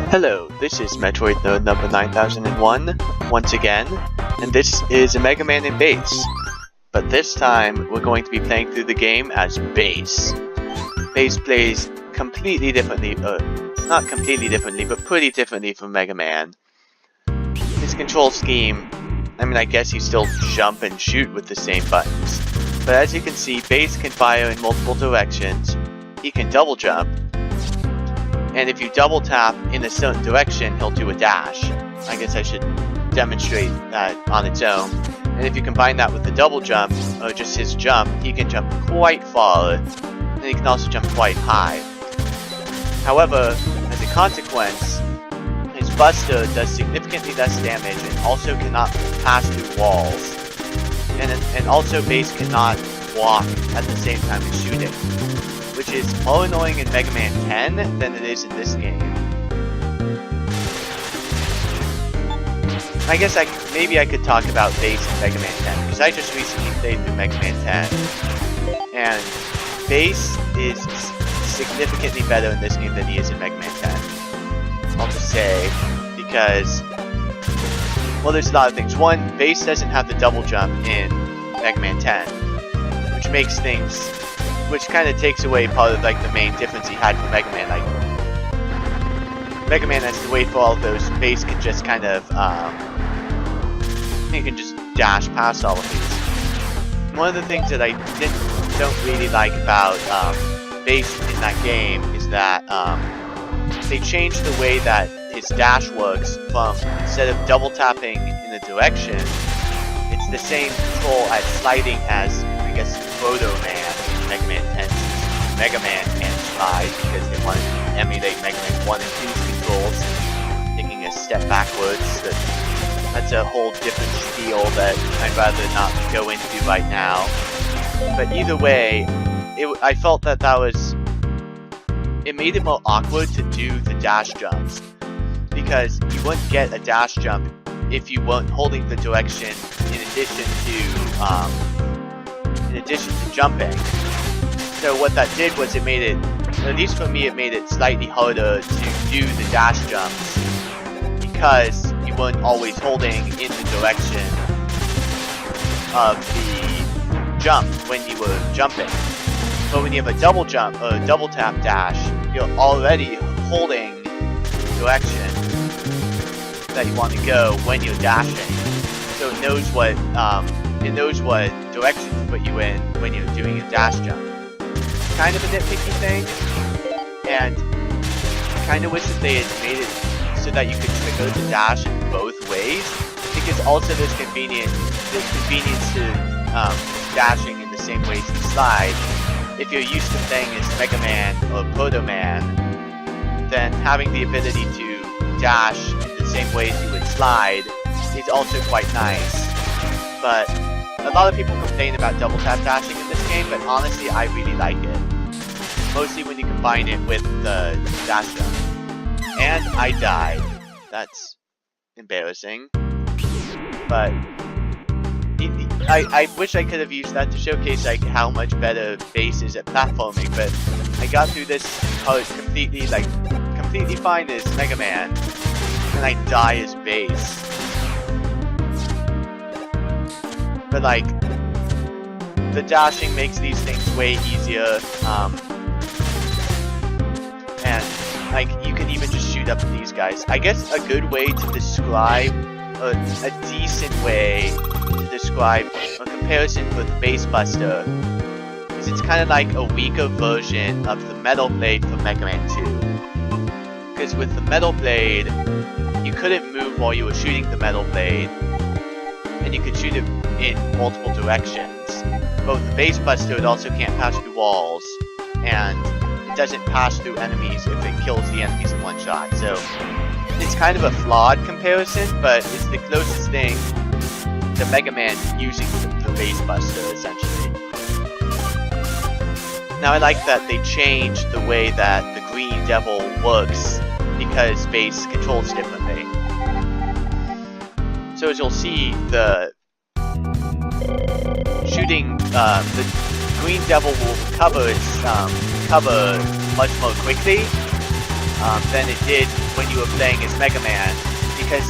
Hello, this is Metroid Nerd number 9001, once again, and this is a Mega Man in Bass. But this time, we're going to be playing through the game as Bass. Bass plays completely differently, not completely differently, but pretty differently from Mega Man. His control scheme, I guess you still jump and shoot with the same buttons. But as you can see, Bass can fire in multiple directions, he can double jump, and if you double tap in a certain direction, he'll do a dash. I guess I should demonstrate that on its own. And if you combine that with the double jump, or just his jump, he can jump quite far, and he can also jump quite high. However, as a consequence, his Buster does significantly less damage and also cannot pass through walls. And also Bass cannot walk at the same time as shooting, which is more annoying in Mega Man 10 than it is in this game. I guess maybe I could talk about Bass in Mega Man 10, because I just recently played through Mega Man 10, and Bass is significantly better in this game than he is in Mega Man 10. I'll just say, because, well, there's a lot of things. One, Bass doesn't have the double jump in Mega Man 10, which makes things, which kind of takes away part of like the main difference he had from Mega Man. Like, Mega Man has to wait for all of those. Bass can just kind of, he can just dash past all of these. One of the things that I don't really like about Bass in that game is that they changed the way that his dash works. From, instead of double tapping in a direction, it's the same control as sliding as, I guess, Proto Man. Mega Man 10's Mega Man can't slide because they wanted to emulate Mega Man 1 and 2's controls, taking a step backwards. That's a whole different spiel that I'd rather not go into right now. But either way, I felt that it made it more awkward to do the dash jumps, because you wouldn't get a dash jump if you weren't holding the direction in addition to jumping. So what that did was it made it, at least for me, it made it slightly harder to do the dash jumps, because you weren't always holding in the direction of the jump when you were jumping. But when you have a double jump or a double tap dash, you're already holding the direction that you want to go when you're dashing. So it knows what direction to put you in when you're doing a dash jump. Kind of a nitpicky thing, and I kind of wish that they had made it so that you could trigger the dash in both ways, because also there's convenience to dashing in the same ways you slide. If you're used to playing as Mega Man or Proto Man, then having the ability to dash in the same ways you would slide is also quite nice. But a lot of people complain about double tap dashing in this game, but honestly I really like it. Mostly when you combine it with the dash jump. And I died. That's embarrassing. But I wish I could have used that to showcase like how much better Bass is at platforming, but I got through this part completely fine as Mega Man, and I die as Bass. But like, the dashing makes these things way easier, and like, you can even just shoot up at these guys. I guess a good way to describe, a decent way to describe a comparison with Bass Buster is it's kind of like a weaker version of the Metal Blade from Mega Man 2. Because with the Metal Blade, you couldn't move while you were shooting the Metal Blade, and you could shoot it in multiple directions. But with the Bass Buster, it also can't pass through walls, and it doesn't pass through enemies if it kills the enemies in one shot. So it's kind of a flawed comparison, but it's the closest thing to Mega Man using the Bass Buster, essentially. Now I like that they changed the way that the Green Devil works, because Bass controls differently. So as you'll see, the shooting, the Green Devil will cover its cover much more quickly, than it did when you were playing as Mega Man, because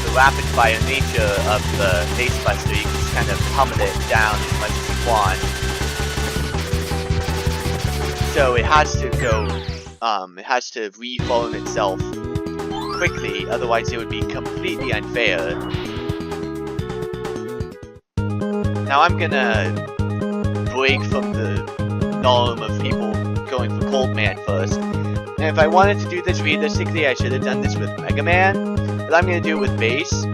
the rapid fire nature of the Base Buster, you can just kind of pummel it down as much as you want. So it has to go, it has to reform itself quickly, otherwise it would be completely unfair. Now I'm gonna break from the norm of people going for Cold Man first. And if I wanted to do this realistically, I should have done this with Mega Man. But I'm gonna do it with Base,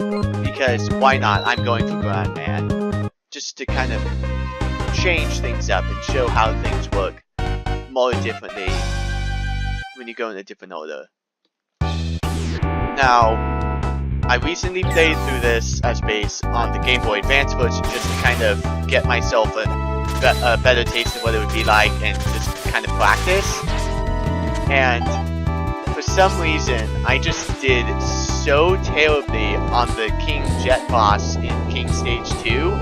because why not? I'm going for Grand Man. Just to kind of change things up and show how things work more differently when you go in a different order. Now, I recently played through this as Base on the Game Boy Advance version just to kind of get myself a better taste of what it would be like and just kind of practice. And for some reason, I just did so terribly on the King Jet boss in King Stage 2.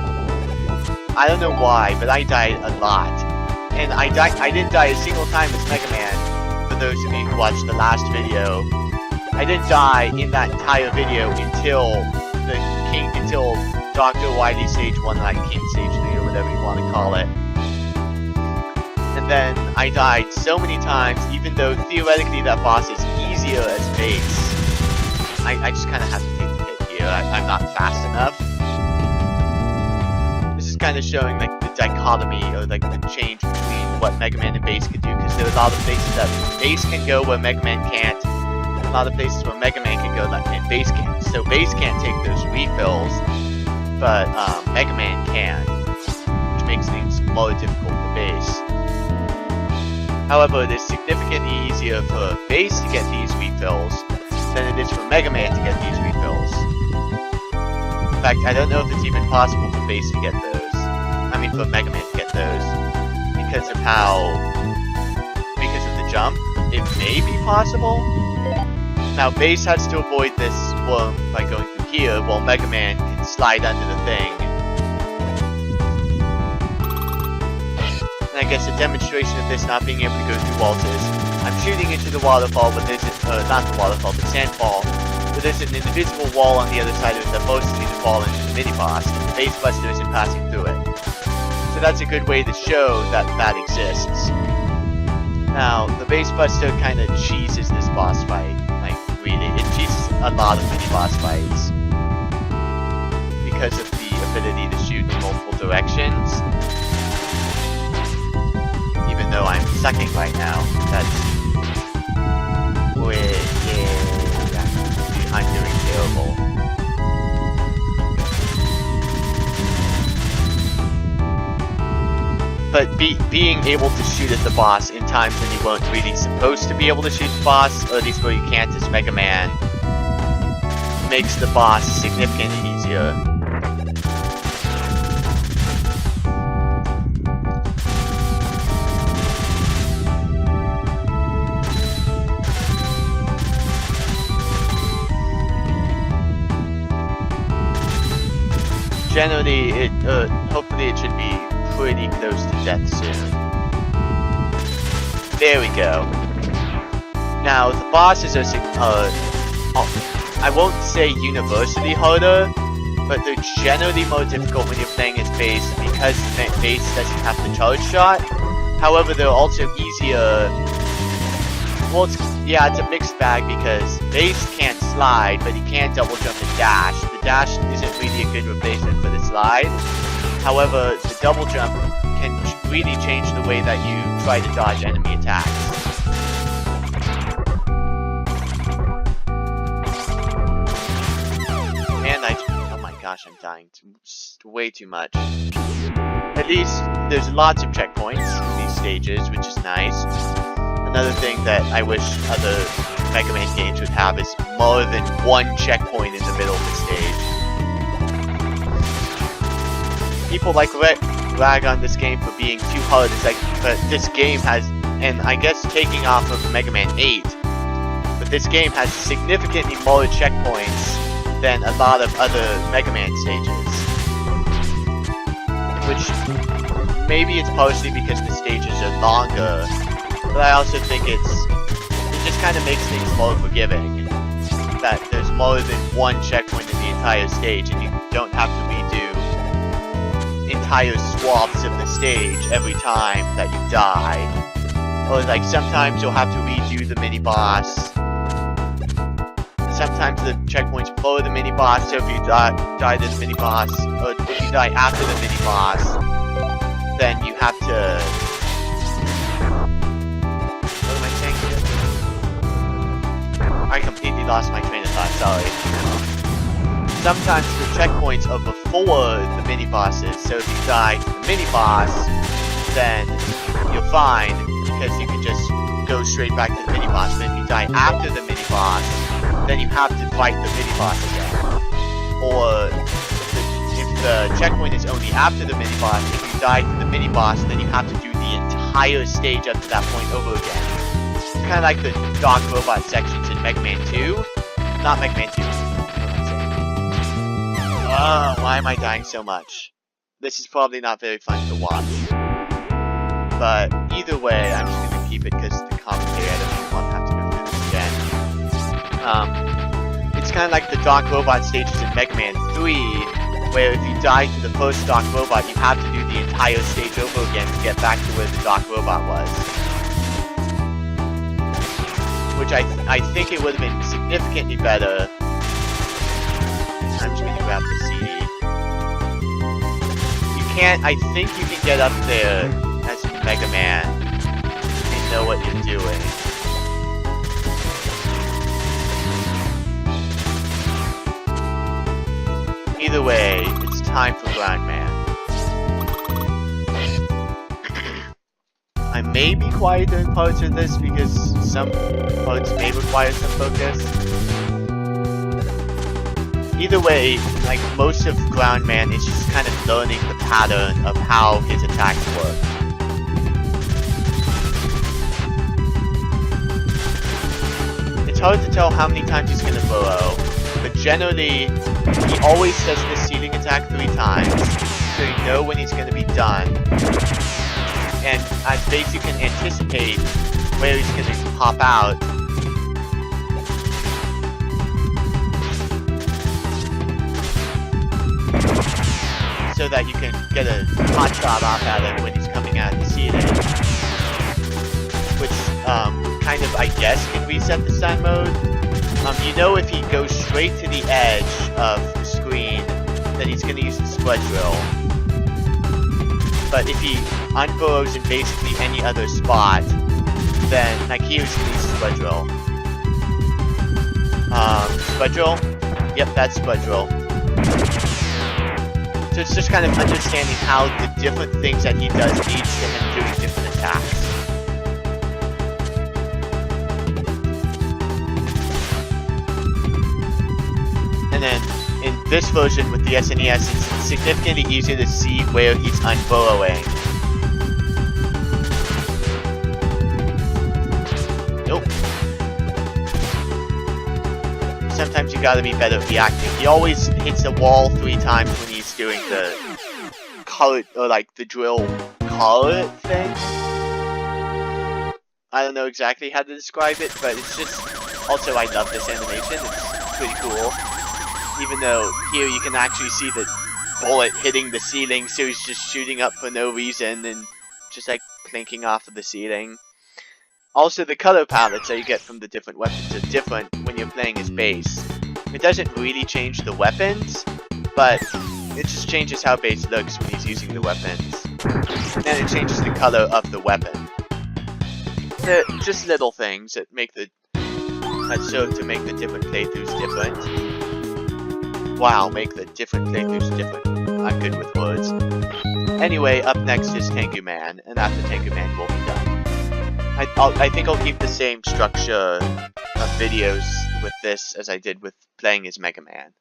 I don't know why, but I died a lot. And I didn't die a single time as Mega Man, for those of you who watched the last video. I didn't die in that entire video until Dr. Wily Stage 1, like King Stage 3 or whatever you want to call it. And then I died so many times, even though theoretically that boss is easier as Base. I just kind of have to take the hit here. I'm not fast enough. This is kind of showing like the dichotomy or like the change between what Mega Man and Base could do, because there are a lot of places that Base can go where Mega Man can't. A lot of places where Mega Man can go and Base can't. So Base can't take those refills, but Mega Man can, which makes things more difficult for Base. However, it is significantly easier for Base to get these refills than it is for Mega Man to get these refills. In fact, I don't know if it's even possible for Base to get those. I mean, for Mega Man to get those, because of the jump. It may be possible. Now, Base has to avoid this worm by going through here, while Mega Man can slide under the thing. And I guess a demonstration of this not being able to go through walls is, I'm shooting into the waterfall, but there's not the waterfall, the sandfall, but there's an invisible wall on the other side of it that forces me to fall into the mini-boss, and the Base Buster isn't passing through it. So that's a good way to show that that exists. Now, the Base Buster kind of cheeses this boss fight. It cheeses a lot of mini-boss fights because of the ability to shoot in multiple directions. Even though I'm sucking right now, I'm doing terrible. But being able to shoot at the boss in times when you weren't really supposed to be able to shoot the boss, or at least where you can't as Mega Man, makes the boss significantly easier. Generally, hopefully it should be pretty close to death soon. There we go. Now, the bosses are, I won't say universally harder, but they're generally more difficult when you're playing as Base because Base doesn't have the charge shot. However, they're also easier. Well, it's a mixed bag because Base can't slide, but he can double jump and dash. The dash isn't really a good replacement for the slide. However, the double jump can really change the way that you try to dodge enemy attacks. And oh my gosh, I'm dying way too much. At least, there's lots of checkpoints in these stages, which is nice. Another thing that I wish other Mega Man games would have is more than one checkpoint in the middle of the stage. People like rag on this game for being too hard. It's like, but this game has, and I guess taking off of Mega Man 8, but this game has significantly more checkpoints than a lot of other Mega Man stages. Which, maybe it's partially because the stages are longer, but I also think it's just kind of makes things more forgiving. That there's more than one checkpoint in the entire stage, and you don't have to redo entire swaths of the stage every time that you die. Or like sometimes you'll have to redo the mini-boss. Sometimes the checkpoints follow the mini-boss, so if you die to the mini-boss, or if you die after the mini-boss, then you have to... What am I saying here? I completely lost my train of thought, sorry. Sometimes the checkpoints are before the mini-bosses, so if you die to the mini-boss, then you're fine, because you can just go straight back to the mini-boss. But if you die after the mini-boss, then you have to fight the mini-boss again. Or if the checkpoint is only after the mini-boss, if you die to the mini-boss, then you have to do the entire stage up to that point over again. It's kind of like the Dark Robot sections in Mega Man 2. Not Mega Man 2. Why am I dying so much? This is probably not very fun to watch. But either way, I'm just going to keep it because the commentary, I don't even want to have to go through this again. It's kind of like the Dark Robot stages in Mega Man 3, where if you die to the first Dark Robot, you have to do the entire stage over again to get back to where the Dark Robot was. Which I think it would have been significantly better. I'm just gonna grab the CD. You can't, I think you can get up there as Mega Man and know what you're doing. Either way, it's time for Ground Man. I may be quieter in parts of this because some parts may require some focus. Either way, like most of Ground Man is just kind of learning the pattern of how his attacks work. It's hard to tell how many times he's gonna burrow, but generally, he always does this ceiling attack 3 times, so you know when he's gonna be done. And as base you can anticipate where he's gonna pop out. So that you can get a hot shot off at him when he's coming out of the ceiling. Which, kind of, I guess, can reset the stun mode. You know if he goes straight to the edge of the screen, then he's gonna use the spud drill. But if he unburrows in basically any other spot, then, like, he usually uses spud drill. Spud drill? Yep, that's spud drill. So it's just kind of understanding how the different things that he does leads to him doing different attacks. And then, in this version with the SNES, it's significantly easier to see where he's unburrowing. Nope. Sometimes you gotta be better at reacting. He always hits the wall 3 times when he's doing the color, or like the drill color thing. I don't know exactly how to describe it, but it's just, also I love this animation, it's pretty cool. Even though here you can actually see the bullet hitting the ceiling, so he's just shooting up for no reason and just like plinking off of the ceiling. Also, the color palettes that you get from the different weapons are different when you're playing as base. It doesn't really change the weapons, but it just changes how base looks when he's using the weapons. And then it changes the color of the weapon. They're just little things that make that serve to make the different playthroughs different. Wow, make the different playthroughs different. I'm good with words. Anyway, up next is Tengu Man, and after Tengu Man we'll be done. I think I'll keep the same structure of videos with this as I did with playing as Mega Man.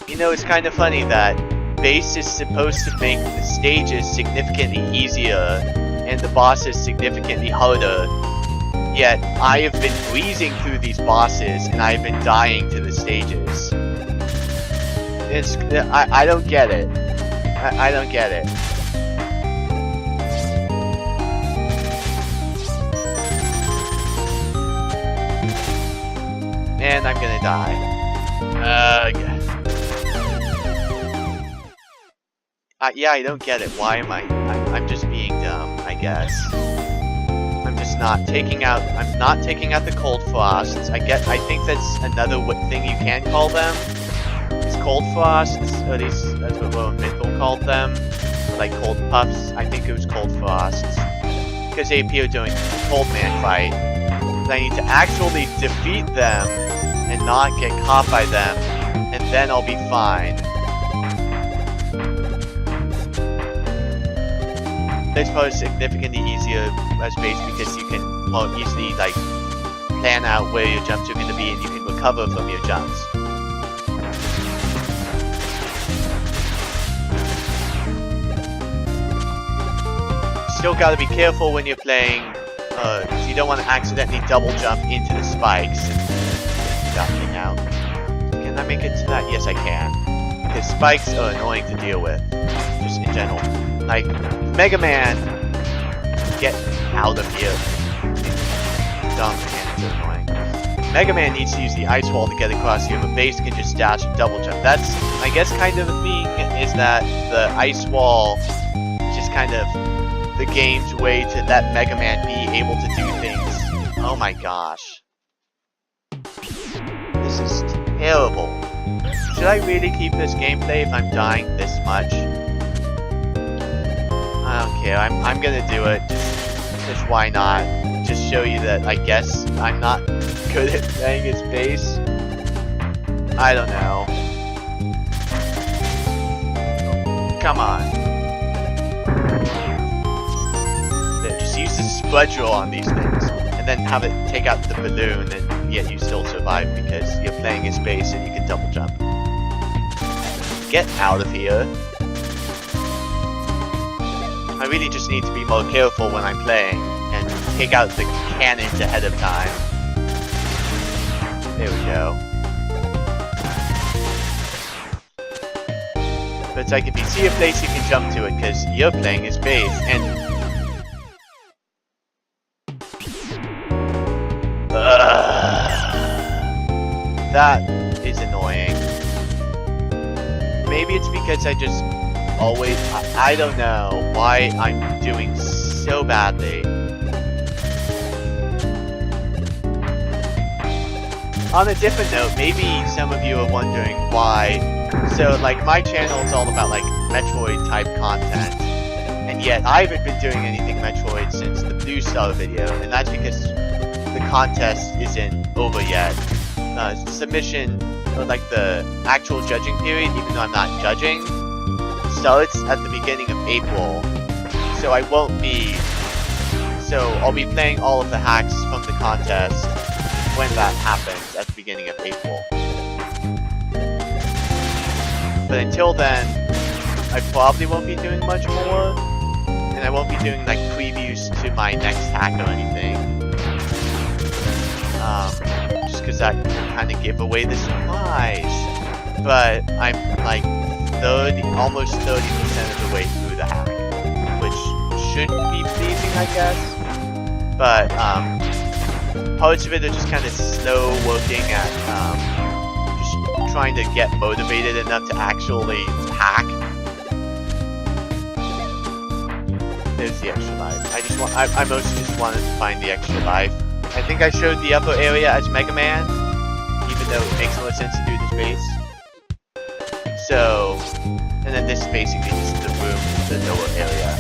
You know, it's kind of funny that base is supposed to make the stages significantly easier and the bosses significantly harder. Yet, I have been breezing through these bosses, and I've been dying to the stages. I don't get it. I don't get it. and I'm gonna die. Yeah, I don't get it. Why am I'm just being dumb, I guess. I'm just not taking out the cold frosts. I think that's another thing you can call them. It's cold frosts, or at least that's what Rowan Mythal called them. Like cold puffs. I think it was cold frosts. Because they appear during the Cold Man fight. And I need to actually defeat them and not get caught by them, and then I'll be fine. This part is significantly easier as base because you can more easily like plan out where your jumps are going to be, and you can recover from your jumps. Still gotta be careful when you're playing, because you don't want to accidentally double jump into the spikes. Got me now. Can I make it to that? Yes, I can. Because spikes are annoying to deal with, just in general. Like, Mega Man, get out of here. Dumb mechanics are annoying. Mega Man needs to use the ice wall to get across here, but Base can just dash and double jump. That's, I guess, kind of the thing, is that the ice wall is just kind of the game's way to let Mega Man be able to do things. Oh my gosh. This is terrible. Should I really keep this gameplay if I'm dying this much? I don't care. I'm gonna do it. Just why not? Just show you that I guess I'm not good at playing as Base. I don't know. Come on. There, just use the Spud Drill on these things, and then have it take out the balloon, and yet you still survive because you're playing as Base and you can double jump. Get out of here. I really just need to be more careful when I'm playing and take out the cannons ahead of time. There we go. But it's like if you see a place you can jump to it because you're playing as Base, and that is annoying. Maybe it's because I just always, I don't know why I'm doing so badly. On a different note, maybe some of you are wondering why. So like my channel is all about like Metroid type content, and yet I haven't been doing anything Metroid since the Blue Star video, and that's because the contest isn't over yet. Submission, or like the actual judging period, even though I'm not judging, starts at the beginning of April, so I won't be, so I'll be playing all of the hacks from the contest when that happens at the beginning of April. But until then, I probably won't be doing much more, and I won't be doing like previews to my next hack or anything. Just because that can kind of give away the surprise. But I'm like almost 30% of the way through the hack, which should be pleasing, I guess. But parts of it are just kind of slow working at just trying to get motivated enough to actually hack. There's the extra life. I mostly just wanted to find the extra life. I think I showed the upper area as Mega Man, even though it makes more sense to do this base. So, and then this is basically just the room, the lower area.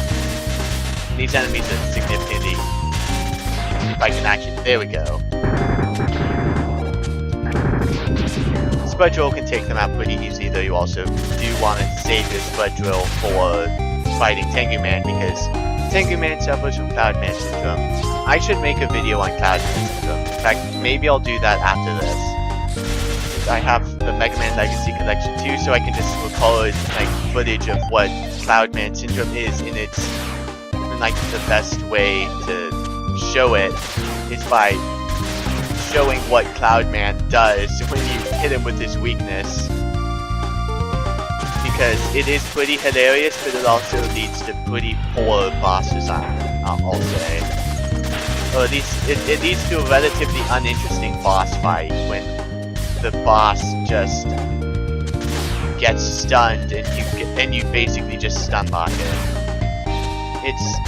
And these enemies are significantly, if I can actually, there we go. Spud Drill can take them out pretty easily, though you also do want to save your Spud Drill for fighting Tengu Man, because Tengu Man suffers from Cloud Man syndrome. I should make a video on Cloud Man syndrome. In fact, maybe I'll do that after this. I have the Mega Man Legacy Collection too, so I can just record like footage of what Cloud Man syndrome is in its, and like the best way to show it is by showing what Cloud Man does when you hit him with his weakness. Because it is pretty hilarious, but it also leads to pretty poor boss design, I'll say. Or at least, it leads to a relatively uninteresting boss fight when the boss just gets stunned and you basically just stun lock it. It's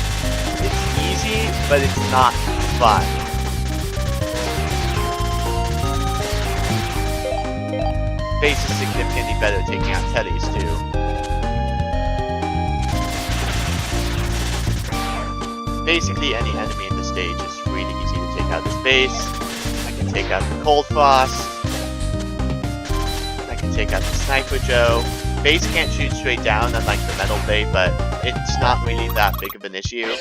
easy, but it's not fun. Face is significantly better taking out Teddy's too. Basically any enemy in the stage is really easy to take out. This base, I can take out the Cold Frost, I can take out the Sniper Joe. Base can't shoot straight down unlike the Metal Blade, but it's not really that big of an issue.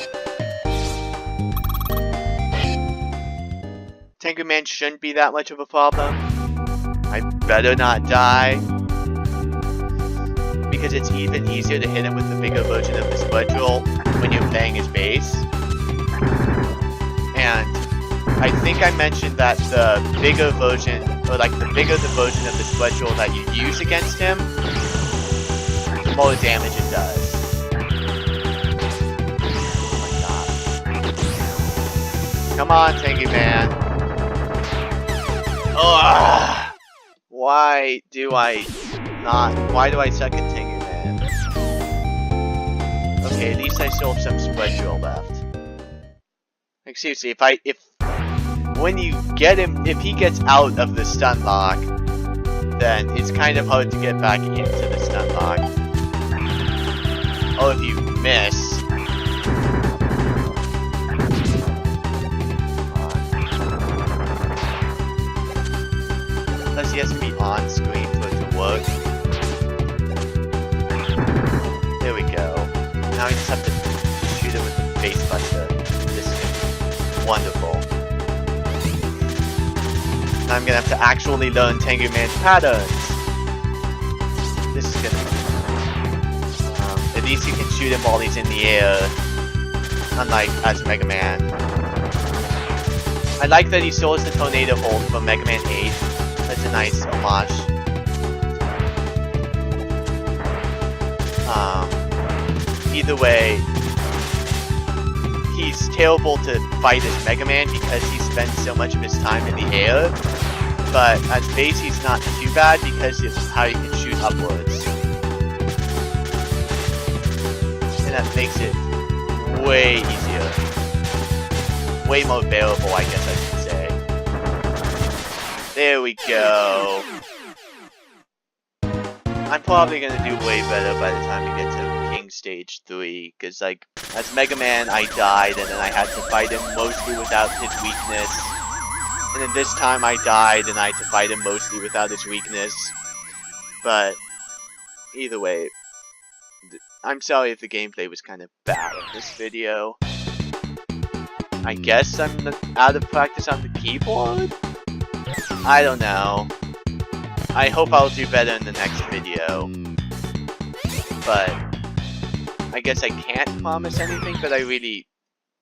Tengu Man shouldn't be that much of a problem. I better not die, because it's even easier to hit him with the bigger version of the Spudge Roll when you're playing his base. And I think I mentioned that the bigger version, or like the bigger the version of the Spudge Roll that you use against him, the more damage it does. Oh my god. Come on, Tengu Man. Ugh. Why do I suck at Tengu Man? Okay, at least I still have some Spudge Roll left. Like seriously, when you get him, if he gets out of the stun lock, then it's kind of hard to get back into the stun lock. Or if you miss. Plus he has to be on screen for it to work. There we go. Now we just have to shoot it with the Face Buster. This is wonderful. Now I'm gonna have to actually learn Tengu Man's patterns. This is gonna at least you can shoot him while he's in the air, unlike as Mega Man. I like that he stole the tornado hold from Mega Man 8. That's a nice homage. Either way, he's terrible to fight as Mega Man because he spends so much of his time in the air. But as base, he's not too bad because of how he can shoot upwards. And that makes it way easier. Way more bearable, I guess I should say. There we go. I'm probably gonna do way better by the time we get to King Stage 3, because like, as Mega Man I died and then I had to fight him mostly without his weakness. And then this time I died and I had to fight him mostly without his weakness. But, either way, I'm sorry if the gameplay was kind of bad in this video. I guess I'm out of practice on the keyboard? I don't know. I hope I'll do better in the next video. But I guess I can't promise anything, but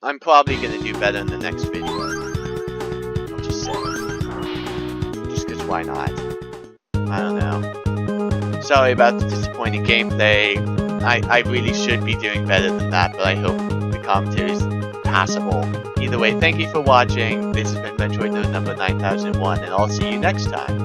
I'm probably gonna do better in the next video. I'm just saying. Just cause why not? I don't know. Sorry about the disappointing gameplay. I really should be doing better than that, but I hope the commentary is passable. Either way, thank you for watching. This has been Metroid Nerd number 9001, and I'll see you next time.